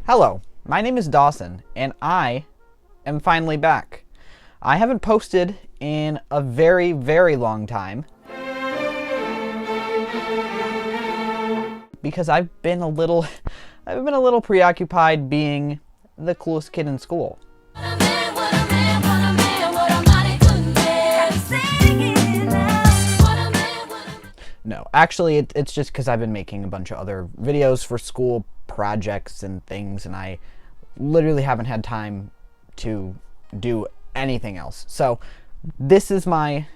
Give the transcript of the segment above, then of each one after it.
Hello, my name is Dawson, and I am finally back. I haven't posted in a very, very long time because I've been a little preoccupied being the coolest kid in school. No, actually, it's just because I've been making a bunch of other videos for school projects and things, and I literally haven't had time to do anything else. So this is my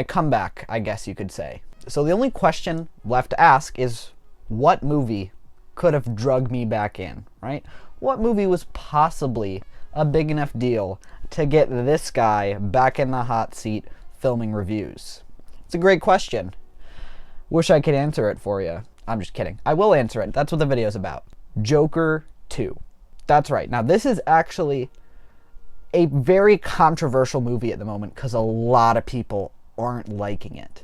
comeback, I guess you could say. So the only question left to ask is, what movie could have drugged me back in, right? What movie was possibly a big enough deal to get this guy back in the hot seat filming reviews? It's a great question. Wish I could answer it for you. I'm just kidding. I will answer it. That's what the video's about. Joker 2. That's right. Now, this is actually a very controversial movie at the moment because a lot of people aren't liking it.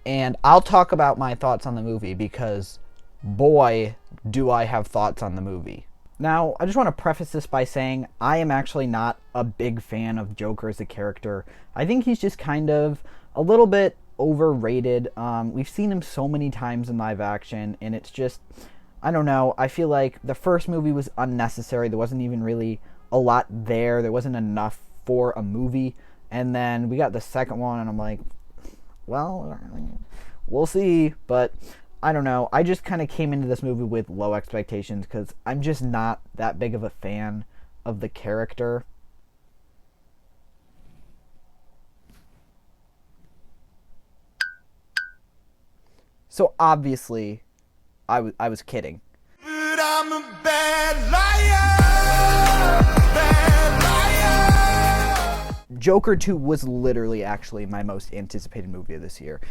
And I'll talk about my thoughts on the movie because, boy, do I have thoughts on the movie. Now, I just want to preface this by saying I am actually not a big fan of Joker as a character. I think he's just kind of a little bit overrated. We've seen him so many times in live action, and it's just, I don't know, I feel like the first movie was unnecessary. There wasn't even really a lot there. There wasn't enough for a movie. And then we got the second one, and I'm like, well, we'll see. But I don't know. I just kind of came into this movie with low expectations because I'm just not that big of a fan of the character. So obviously, I was kidding. But I'm a bad liar, Joker 2 was literally actually my most anticipated movie of this year.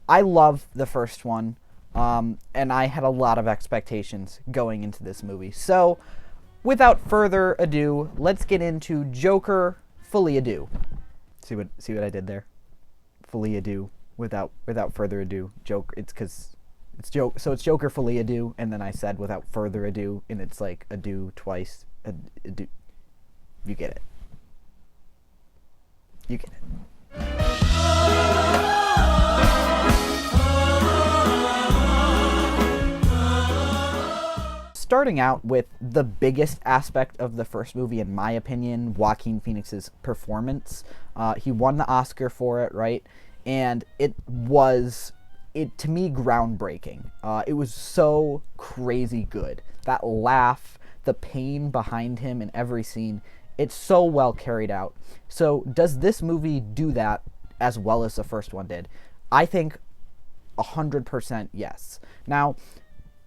I love the first one, and I had a lot of expectations going into this movie. So, without further ado, let's get into Joker Fully Ado. See what I did there? Fully Ado. Without further ado, it's Joker Fully Ado, and then I said without further ado, and it's like ado twice. Ado. You get it. You get it. Starting out with the biggest aspect of the first movie, in my opinion, Joaquin Phoenix's performance. He won the Oscar for it, right? And it was, to me, groundbreaking. It was so crazy good. That laugh, the pain behind him in every scene, it's so well carried out. So does this movie do that as well as the first one did? I think 100% yes. Now,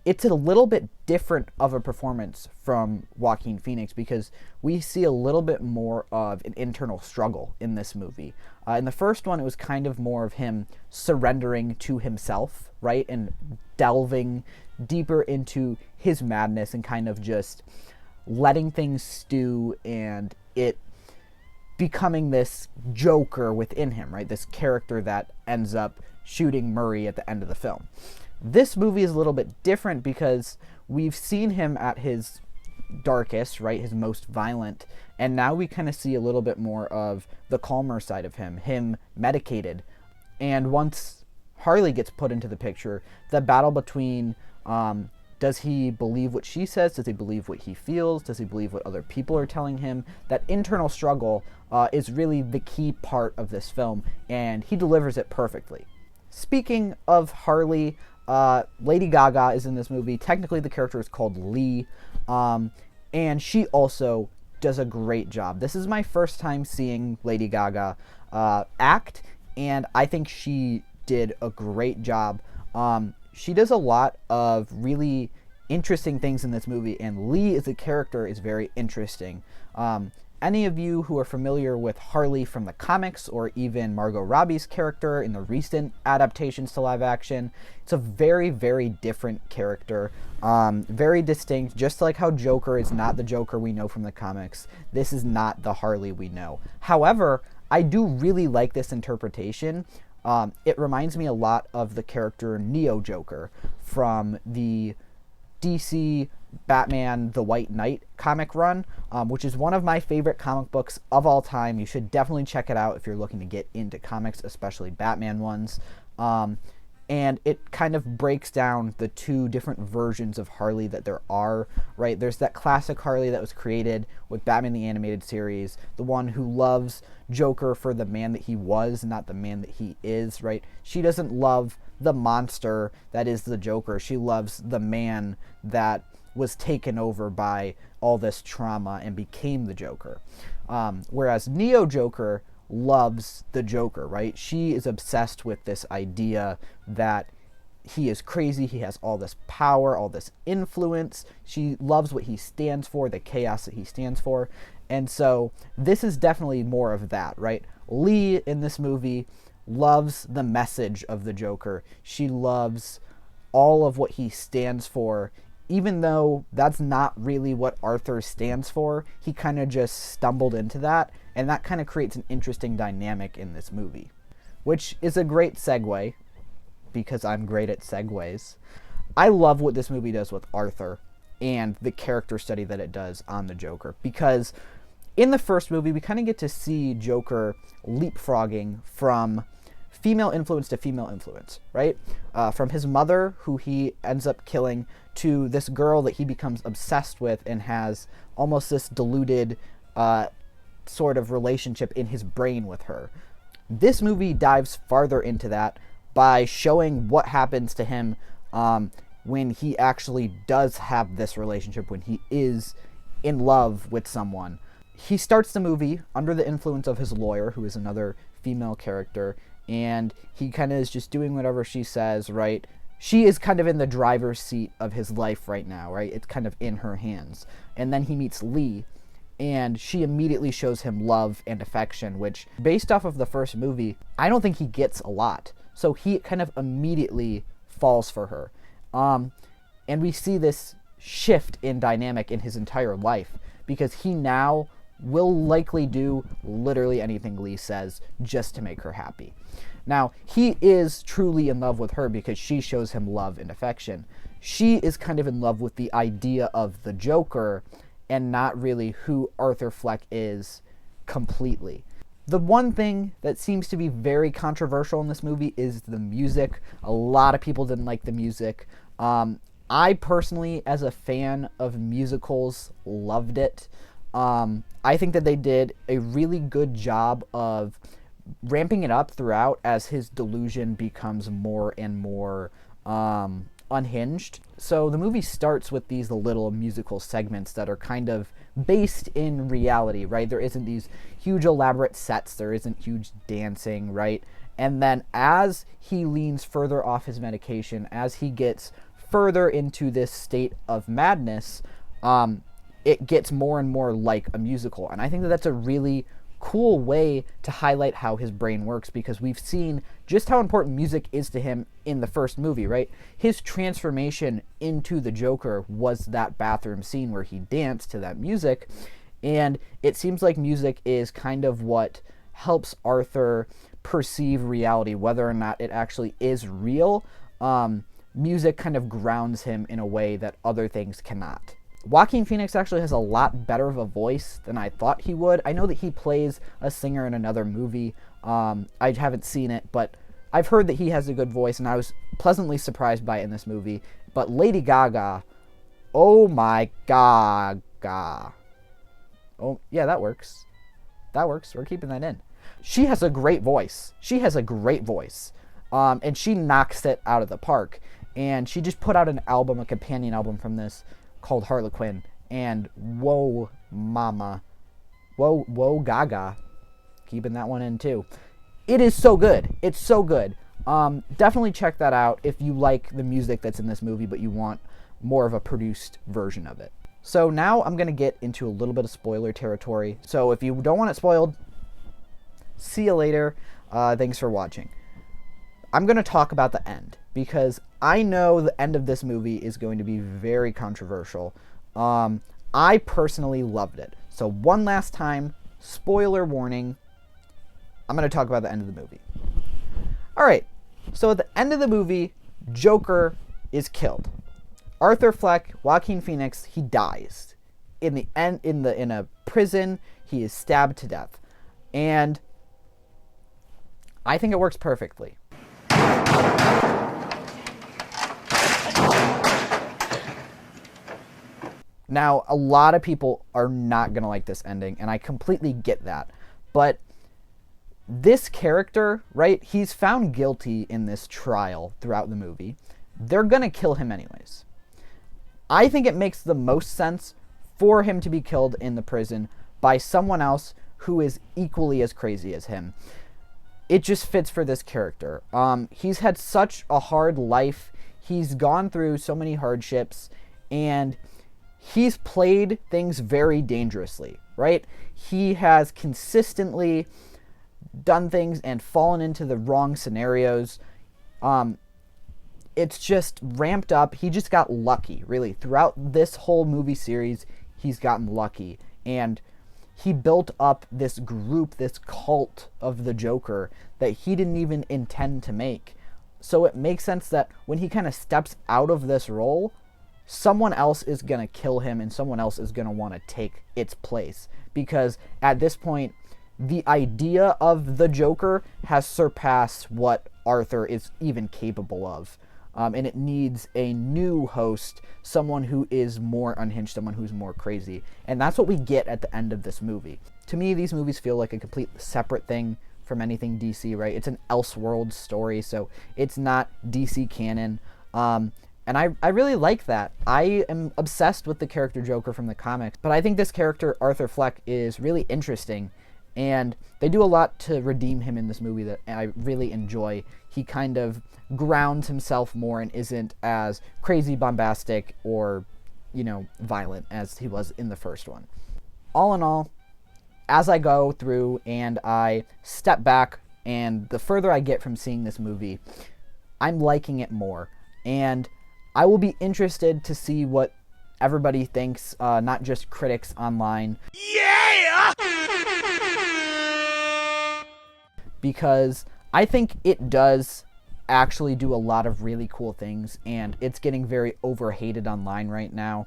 it's a little bit different of a performance from Joaquin Phoenix because we see a little bit more of an internal struggle in this movie. In the first one, it was kind of more of him surrendering to himself, right? And delving deeper into his madness and kind of just letting things stew and it becoming this Joker within him, right? This character that ends up shooting Murray at the end of the film. This movie is a little bit different because we've seen him at his darkest, right, his most violent, and now we kind of see a little bit more of the calmer side of him medicated. And once Harley gets put into the picture, the battle between does he believe what she says, does he believe what he feels, does he believe what other people are telling him, that internal struggle is really the key part of this film, and he delivers it perfectly. Speaking of Harley, Lady Gaga is in this movie. Technically, the character is called Lee, and she also does a great job. This is my first time seeing Lady Gaga act, and I think she did a great job. She does a lot of really interesting things in this movie, and Lee as a character is very interesting. Any of you who are familiar with Harley from the comics, or even Margot Robbie's character in the recent adaptations to live action, it's a very, very different character. Very distinct, just like how Joker is not the Joker we know from the comics. This is not the Harley we know. However, I do really like this interpretation. It reminds me a lot of the character Neo Joker from the DC Batman the White Knight comic run, which is one of my favorite comic books of all time. You should definitely check it out if you're looking to get into comics, especially Batman ones. And it kind of breaks down the two different versions of Harley that there are, right? There's that classic Harley that was created with Batman the Animated Series, the one who loves Joker for the man that he was, not the man that he is, right? She doesn't love the monster that is the Joker. She loves the man that was taken over by all this trauma and became the Joker. Whereas Neo Joker loves the Joker, right? She is obsessed with this idea that he is crazy, he has all this power, all this influence. She loves what he stands for, the chaos that he stands for. And so this is definitely more of that, right? Lee in this movie loves the message of the Joker. She loves all of what he stands for. Even though that's not really what Arthur stands for, he kind of just stumbled into that, and that kind of creates an interesting dynamic in this movie. Which is a great segue, because I'm great at segues. I love what this movie does with Arthur, and the character study that it does on the Joker, because in the first movie, we kind of get to see Joker leapfrogging from female influence to female influence, right? From his mother, who he ends up killing, to this girl that he becomes obsessed with and has almost this deluded sort of relationship in his brain with her. This movie dives farther into that by showing what happens to him when he actually does have this relationship, when he is in love with someone. He starts the movie under the influence of his lawyer, who is another female character, and he kind of is just doing whatever she says, right? She is kind of in the driver's seat of his life right now, right? It's kind of in her hands. And then he meets Lee, and she immediately shows him love and affection, which, based off of the first movie, I don't think he gets a lot. So he kind of immediately falls for her. And we see this shift in dynamic in his entire life, because he now will likely do literally anything Lee says just to make her happy. Now, he is truly in love with her because she shows him love and affection. She is kind of in love with the idea of the Joker and not really who Arthur Fleck is completely. The one thing that seems to be very controversial in this movie is the music. A lot of people didn't like the music. I personally, as a fan of musicals, loved it. I think that they did a really good job of ramping it up throughout as his delusion becomes more and more unhinged. So the movie starts with these little musical segments that are kind of based in reality, right? There isn't these huge elaborate sets, there isn't huge dancing, right? And then as he leans further off his medication, as he gets further into this state of madness, it gets more and more like a musical. And I think that that's a really cool way to highlight how his brain works, because we've seen just how important music is to him in the first movie, right? His transformation into the Joker was that bathroom scene where he danced to that music, and it seems like music is kind of what helps Arthur perceive reality, whether or not it actually is real. Music kind of grounds him in a way that other things cannot. Joaquin Phoenix actually has a lot better of a voice than I thought he would. I know that he plays a singer in another movie. I haven't seen it, but I've heard that he has a good voice, and I was pleasantly surprised by it in this movie. But Lady Gaga, oh my Gaga. Oh, yeah, that works. That works. We're keeping that in. She has a great voice. And she knocks it out of the park. And she just put out an album, a companion album from this, called Harley Quinn, and whoa mama, whoa Gaga, keeping that one in too. It is so good. It's so good. Definitely check that out if you like the music that's in this movie, but you want more of a produced version of it. So now I'm going to get into a little bit of spoiler territory. So if you don't want it spoiled, see you later. Thanks for watching. I'm going to talk about the end, because I know the end of this movie is going to be very controversial. I personally loved it. So one last time, spoiler warning, I'm going to talk about the end of the movie. Alright, so at the end of the movie, Joker is killed. Arthur Fleck, Joaquin Phoenix, he dies. In the end, in a prison, he is stabbed to death. And I think it works perfectly. Now, a lot of people are not going to like this ending, and I completely get that. But this character, right, he's found guilty in this trial throughout the movie. They're going to kill him anyways. I think it makes the most sense for him to be killed in the prison by someone else who is equally as crazy as him. It just fits for this character. He's had such a hard life. He's gone through so many hardships, and he's played things very dangerously, right? He has consistently done things and fallen into the wrong scenarios. It's just ramped up. He just got lucky, really. Throughout this whole movie series, he's gotten lucky. And he built up this group, this cult of the Joker that he didn't even intend to make. So it makes sense that when he kind of steps out of this role, someone else is going to kill him and someone else is going to want to take its place. Because at this point, the idea of the Joker has surpassed what Arthur is even capable of. And it needs a new host, someone who is more unhinged, someone who's more crazy. And that's what we get at the end of this movie. To me, these movies feel like a complete separate thing from anything DC, right? It's an Elseworld story, so it's not DC canon. And I really like that. I am obsessed with the character Joker from the comics, but I think this character, Arthur Fleck, is really interesting. And they do a lot to redeem him in this movie that I really enjoy. He kind of grounds himself more and isn't as crazy, bombastic, or, violent as he was in the first one. All in all, as I go through and I step back, and the further I get from seeing this movie, I'm liking it more. And I will be interested to see what everybody thinks, not just critics online. Yeah! Because I think it does actually do a lot of really cool things, and it's getting very overhated online right now.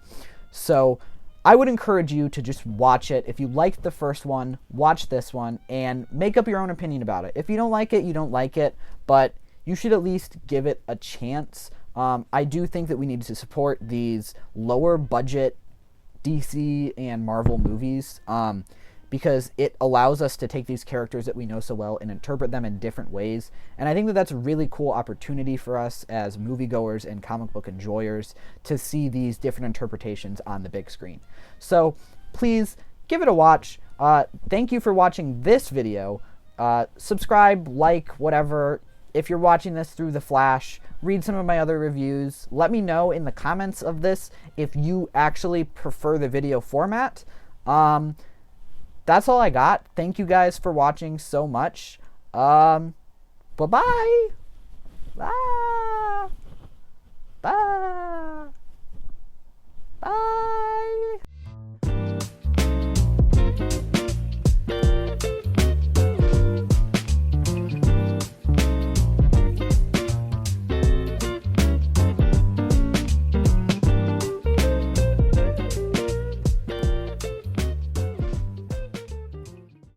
So I would encourage you to just watch it. If you liked the first one, watch this one, and make up your own opinion about it. If you don't like it, you don't like it, but you should at least give it a chance. I do think that we need to support these lower budget DC and Marvel movies, because it allows us to take these characters that we know so well and interpret them in different ways. And I think that that's a really cool opportunity for us as moviegoers and comic book enjoyers to see these different interpretations on the big screen. So please give it a watch. Thank you for watching this video. Subscribe, like, whatever. If you're watching this through The Flash, read some of my other reviews. Let me know in the comments of this if you actually prefer the video format. That's all I got. Thank you guys for watching so much. Bye-bye.